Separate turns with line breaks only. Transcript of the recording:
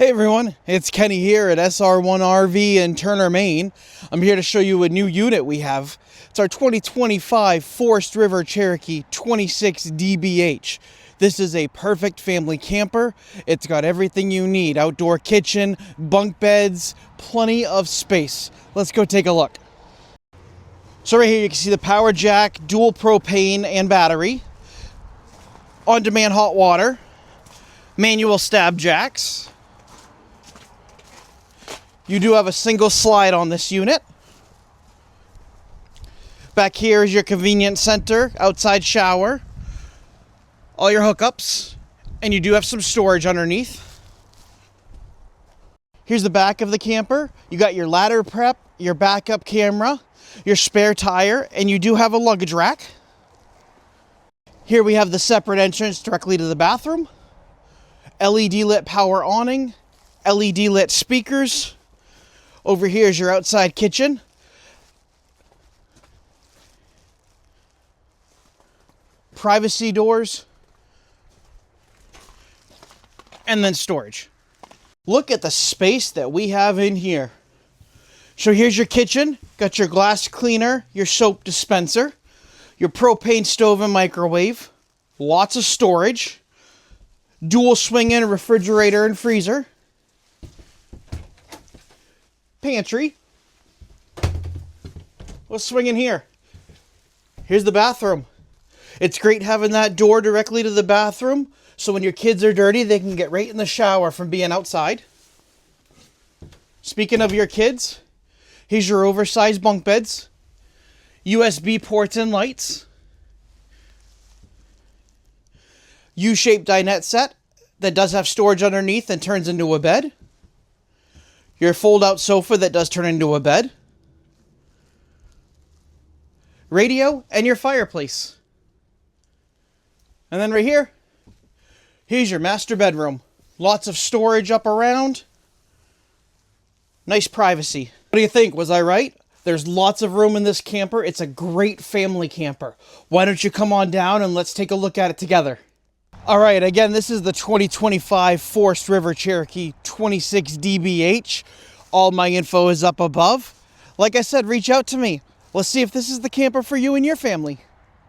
Hey everyone, it's Kenny here at SR1RV in Turner, Maine. I'm here to show you a new unit we have. It's our 2025 Forest River Cherokee 26DBH. This is a perfect family camper. It's got everything you need. Outdoor kitchen, bunk beds, plenty of space. Let's go take a look. So right here you can see the power jack, dual propane and battery, on-demand hot water, manual stab jacks. You do have a single slide on this unit. Back here is your convenience center, outside shower, all your hookups, and you do have some storage underneath. Here's the back of the camper. You got your ladder prep, your backup camera, your spare tire, and you do have a luggage rack. Here we have the separate entrance directly to the bathroom, LED lit power awning, LED lit speakers. Over here is your outside kitchen. Privacy doors. And then storage. Look at the space that we have in here. So here's your kitchen. Got your glass cleaner, your soap dispenser, your propane stove and microwave. Lots of storage. Dual swing-in refrigerator and freezer. Pantry. Let's swing in here. Here's the bathroom. It's great having that door directly to the bathroom, so when your kids are dirty, they can get right in the shower from being outside. Speaking of your kids, here's your oversized bunk beds, USB ports and lights, U-shaped dinette set that does have storage underneath and turns into a bed. Your fold-out sofa that does turn into a bed. Radio and your fireplace. And then right here, here's your master bedroom. Lots of storage up around. Nice privacy. What do you think? Was I right? There's lots of room in this camper. It's a great family camper. Why don't you come on down and let's take a look at it together. All right, again, this is the 2025 Forest River Cherokee 26DBH. All my info is up above. Like I said, reach out to me. Let's see if this is the camper for you and your family.